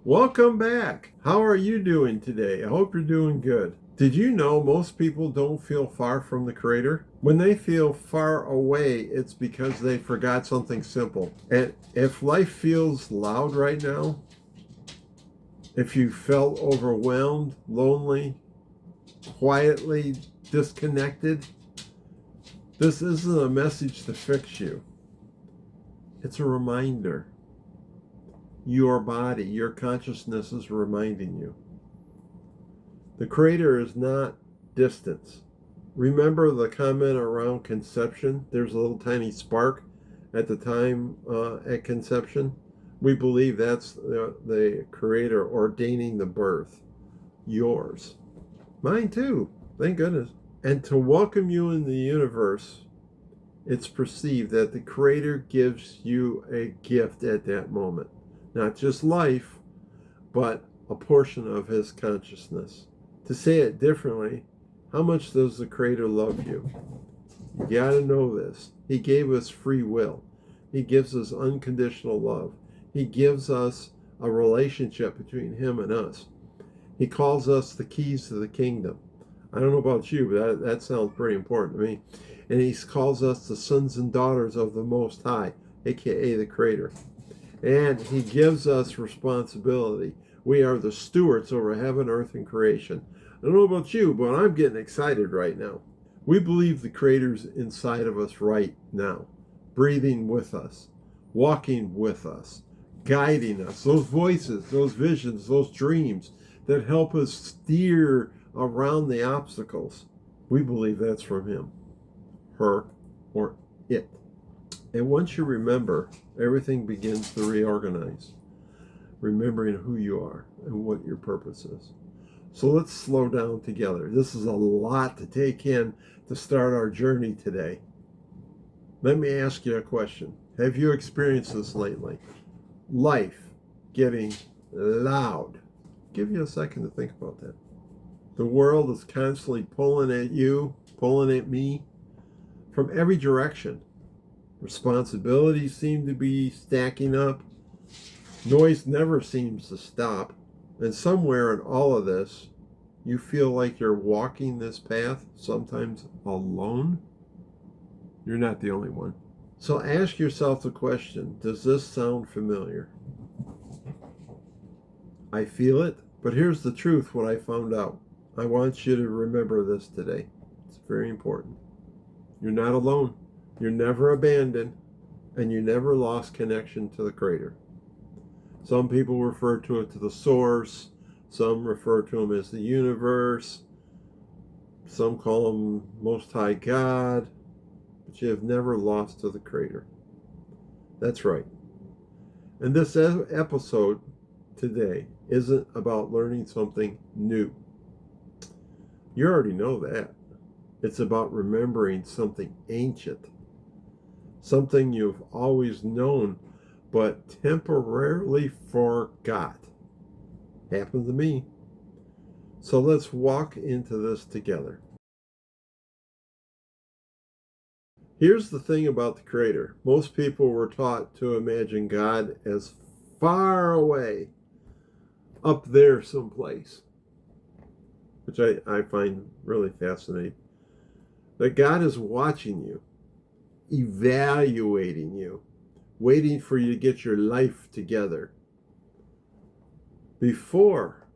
Welcome back. How are you doing today? I hope you're doing good. Did you know most people don't feel far from the Creator? When they feel far away, it's because they forgot something simple. And if life feels loud right now, if you felt overwhelmed, lonely, quietly disconnected, this isn't a message to fix you. It's a reminder. Your body, your consciousness is reminding you. The Creator is not distance. Remember the comment around conception? There's a little tiny spark at the time at conception. We believe that's the Creator ordaining the birth. Yours. Mine too. Thank goodness. And to welcome you in the universe, it's perceived that the Creator gives you a gift at that moment. Not just life, but a portion of His consciousness. To say it differently, how much does the Creator love you? You gotta know this. He gave us free will. He gives us unconditional love. He gives us a relationship between Him and us. He calls us the keys to the kingdom. I don't know about you, but that sounds pretty important to me. And He calls us the sons and daughters of the Most High, aka the Creator. And He gives us responsibility. We are the stewards over heaven, earth, and creation. I don't know about you, but I'm getting excited right now. We believe the Creator's inside of us right now, breathing with us, walking with us, guiding us. Those voices, those visions, those dreams that help us steer around the obstacles. We believe that's from Him, her, or it. And once you remember, everything begins to reorganize, remembering who you are and what your purpose is. So let's slow down together. This is a lot to take in to start our journey today. Let me ask you a question. Have you experienced this lately? Life getting loud. Give you a second to think about that. The world is constantly pulling at you, pulling at me from every direction. Responsibilities seem to be stacking up. Noise never seems to stop. And somewhere in all of this, you feel like you're walking this path, sometimes alone. You're not the only one. So ask yourself the question, does this sound familiar? I feel it, but here's the truth, what I found out. I want you to remember this today. It's very important. You're not alone. You're never abandoned, and you never lost connection to the Creator. Some people refer to it to the source. Some refer to Him as the universe. Some call Him Most High God. But you have never lost to the Creator. That's right. And this episode today isn't about learning something new. You already know that. It's about remembering something ancient. Something you've always known but temporarily forgot. Happened to me. So let's walk into this together. Here's the thing about the Creator. Most people were taught to imagine God as far away, up there someplace, which I find really fascinating. That God is watching you, evaluating you, waiting for you to get your life together before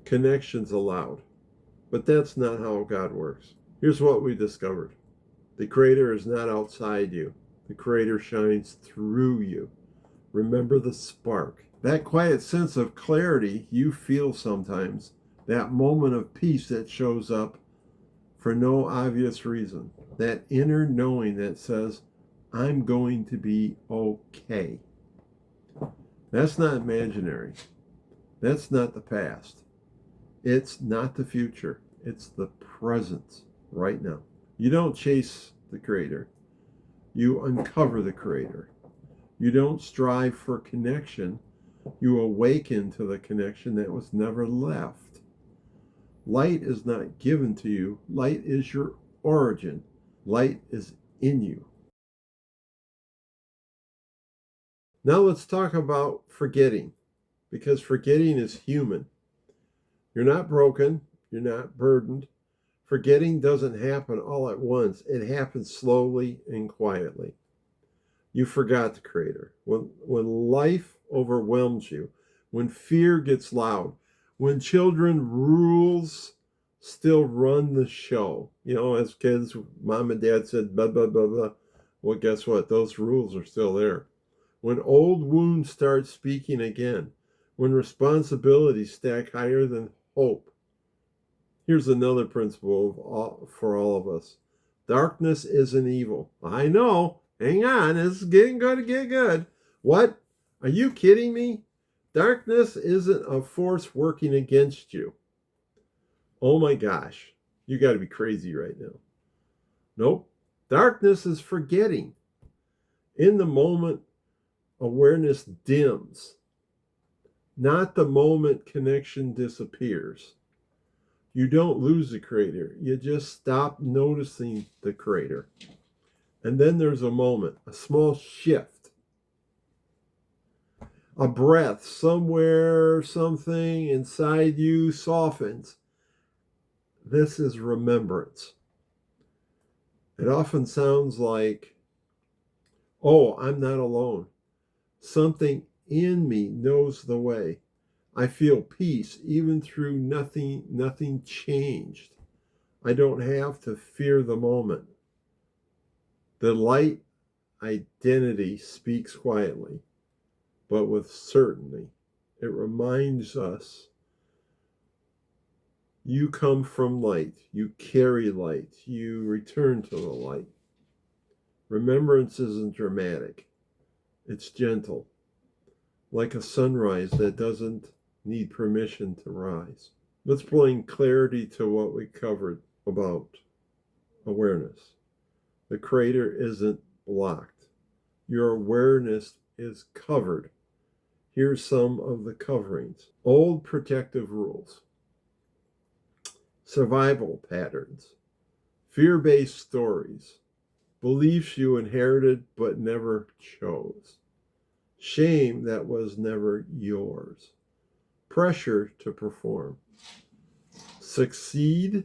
connection's allowed. But that's not how God works. Here's what we discovered. The Creator is not outside you. The Creator shines through you. Remember the spark. That quiet sense of clarity you feel sometimes. That moment of peace that shows up for no obvious reason. That inner knowing that says, I'm going to be okay. That's not imaginary. That's not the past. It's not the future. It's the present right now. You don't chase the Creator. You uncover the Creator. You don't strive for connection. You awaken to the connection that was never left. Light is not given to you. Light is your origin. Light is in you. Now let's talk about forgetting. because forgetting is human. You're not broken. You're not burdened. Forgetting doesn't happen all at once. It happens slowly and quietly. You forgot the Creator. When life overwhelms you, when fear gets loud, when children rules still run the show. You know, as kids, mom and dad said, blah, blah, blah, blah. Well, guess what? Those rules are still there. When old wounds start speaking again, when responsibilities stack higher than hope. Here's another principle for all of us. Darkness isn't evil. I know. Hang on. It's getting good to get good. What? Are you kidding me? Darkness isn't a force working against you. Oh my gosh. You got to be crazy right now. Nope. Darkness is forgetting. In the moment, awareness dims. Not the moment connection disappears. You don't lose the Creator. You just stop noticing the Creator. And then there's a moment, a small shift, a breath somewhere, something inside you softens. This is remembrance. It often sounds like, oh, I'm not alone. Something in me knows the way. I feel peace even through nothing changed. I don't have to fear the moment. The light identity speaks quietly, but with certainty. It reminds us you come from light, you carry light, you return to the light. Remembrance isn't dramatic, it's gentle, like a sunrise that doesn't need permission to rise. Let's bring clarity to what we covered about awareness. The Creator isn't blocked. Your awareness is covered. Here's some of the coverings. Old protective rules, survival patterns, fear-based stories, beliefs you inherited but never chose, shame that was never yours, pressure to perform, succeed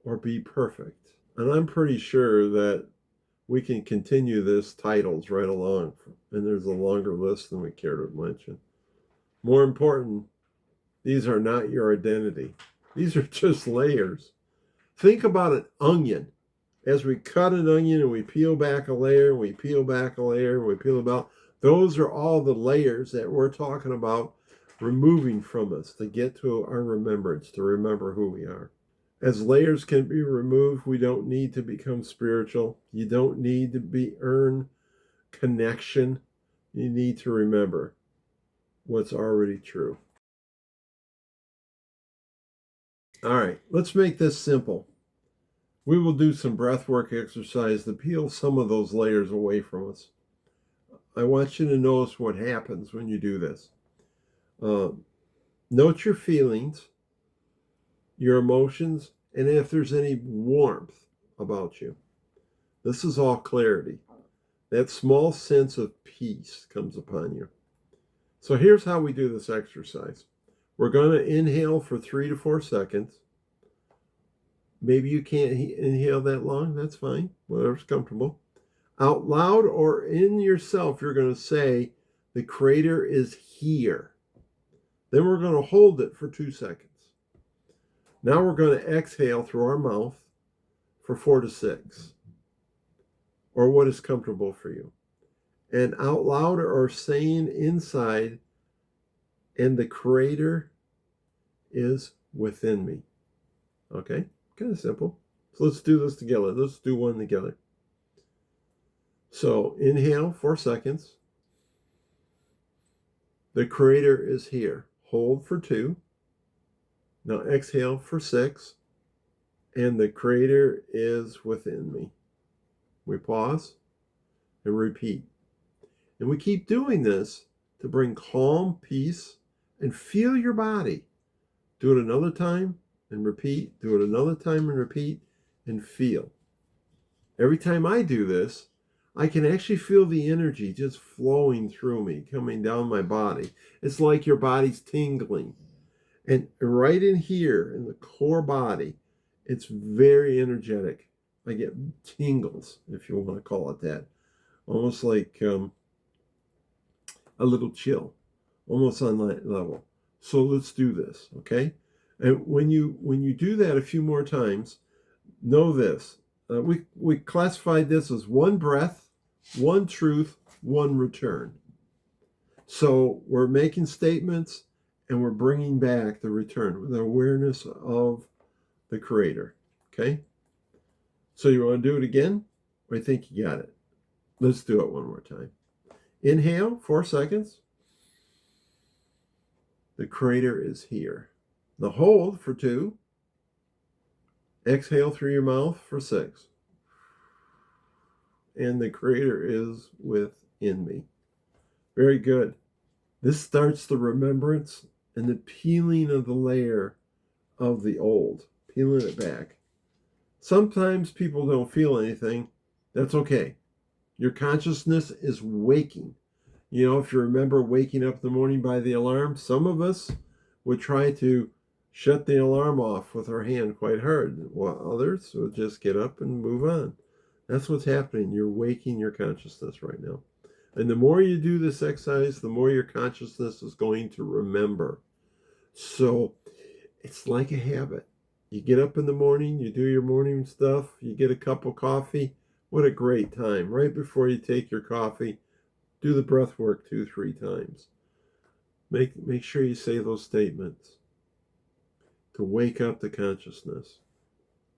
or be perfect. And I'm pretty sure that we can continue this titles right along, and there's a longer list than we care to mention. More important, these are not your identity. These are just layers. Think about an onion. As we cut an onion and we peel back a layer, and we peel back a layer, and we peel about, those are all the layers that we're talking about removing from us to get to our remembrance, to remember who we are. As layers can be removed, we don't need to become spiritual. You don't need to earn connection. You need to remember what's already true. All right, let's make this simple. We will do some breath work exercise to peel some of those layers away from us. I want you to notice what happens when you do this. Note your feelings, your emotions, and if there's any warmth about you. This is all clarity. That small sense of peace comes upon you. So here's how we do this exercise. We're going to inhale for 3 to 4 seconds. Maybe you can't inhale that long. That's fine. Whatever's comfortable. Out loud or in yourself, you're going to say, the Creator is here. Then we're going to hold it for 2 seconds. Now we're going to exhale through our mouth for 4 to 6. Or what is comfortable for you. And out loud or saying inside, and the Creator is within me. Okay? Kind of simple. So let's do this together. Let's do one together. So inhale 4 seconds. The Creator is here. Hold for 2. Now exhale for 6. And the Creator is within me. We pause and repeat. And we keep doing this to bring calm, peace, and feel your body. Do it another time and repeat. Do it another time and repeat and feel. Every time I do this, I can actually feel the energy just flowing through me, coming down my body. It's like your body's tingling. And right in here, in the core body, it's very energetic. I get tingles, if you want to call it that. Almost like a little chill, almost on that level. So let's do this, okay? And when you do that a few more times, know this. We classified this as one breath, one truth, one return. So we're making statements and we're bringing back the return, the awareness of the Creator. Okay? So you want to do it again? I think you got it. Let's do it one more time. Inhale, 4 seconds. The Creator is here. Now hold for 2. Exhale through your mouth for 6. And the Creator is within me. Very good. This starts the remembrance and the peeling of the layer of the old, peeling it back. Sometimes people don't feel anything. That's okay. Your consciousness is waking. You know, if you remember waking up in the morning by the alarm, some of us would try to shut the alarm off with our hand quite hard, while others would just get up and move on. That's what's happening. You're waking your consciousness right now. And the more you do this exercise, the more your consciousness is going to remember. So it's like a habit. You get up in the morning, you do your morning stuff, you get a cup of coffee. What a great time. Right before you take your coffee, do the breath work 2-3 times. Make sure you say those statements to wake up the consciousness.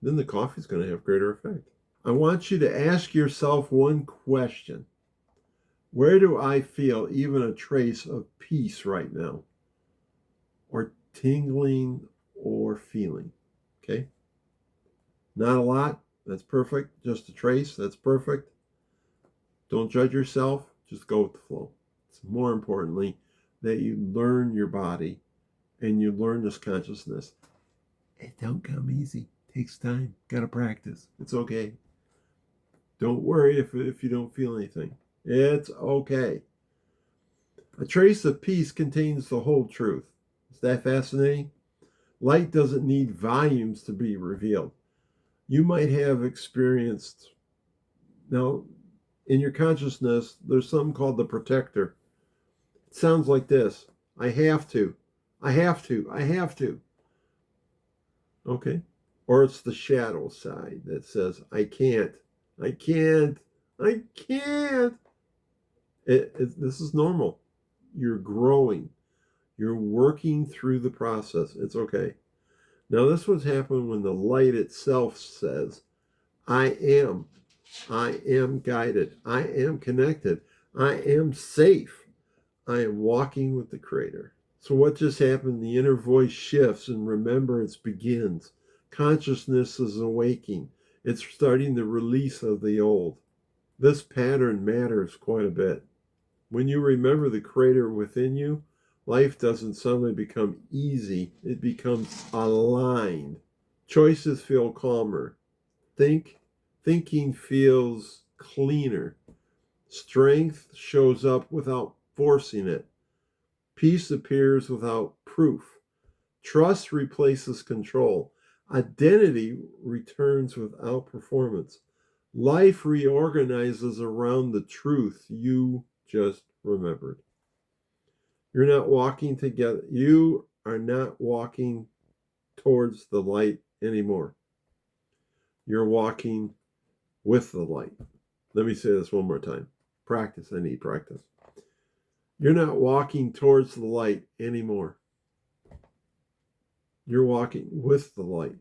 Then the coffee's going to have greater effect. I want you to ask yourself one question. Where do I feel even a trace of peace right now? Or tingling or feeling? Okay? Not a lot. That's perfect. Just a trace. That's perfect. Don't judge yourself. Just go with the flow. It's more importantly that you learn your body and you learn this consciousness. It don't come easy. It takes time. Got to practice. It's okay. Don't worry if you don't feel anything. It's okay. A trace of peace contains the whole truth. Is that fascinating? Light doesn't need volumes to be revealed. You might have experienced, now, in your consciousness, there's something called the protector. It sounds like this. I have to. I have to. I have to. Okay? Or it's the shadow side that says, I can't. I can't. I can't. This is normal. You're growing. You're working through the process. It's okay. Now, this would happen when the light itself says, I am. I am guided. I am connected. I am safe. I am walking with the Creator. So what just happened? The inner voice shifts and remembrance begins. Consciousness is awaking. It's starting the release of the old. This pattern matters quite a bit. When you remember the Creator within you, life doesn't suddenly become easy. It becomes aligned. Choices feel calmer. Thinking feels cleaner. Strength shows up without forcing it. Peace appears without proof. Trust replaces control. Identity returns without performance. Life reorganizes around the truth you just remembered. You're not walking together. You are not walking towards the light anymore. You're walking with the light. Let me say this one more time. Practice. I need practice. You're not walking towards the light anymore. You're walking with the light.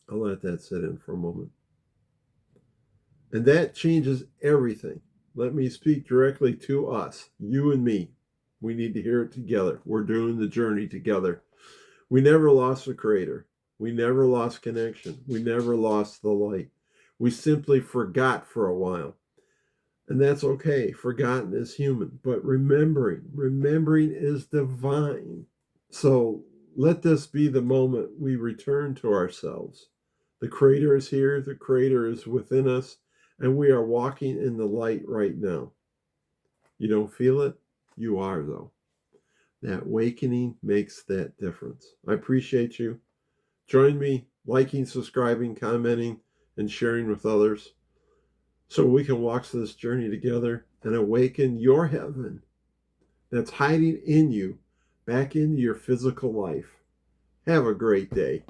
I'll let that sit in for a moment. And that changes everything. Let me speak directly to us, you and me. We need to hear it together. We're doing the journey together. We never lost the Creator. We never lost connection. We never lost the light. We simply forgot for a while. And that's okay. Forgotten is human. But remembering is divine. So let this be the moment we return to ourselves. The Creator is here. The Creator is within us. And we are walking in the light right now. You don't feel it? You are, though. That awakening makes that difference. I appreciate you. Join me liking, subscribing, commenting, and sharing with others so we can walk this journey together and awaken your heaven that's hiding in you back into your physical life. Have a great day.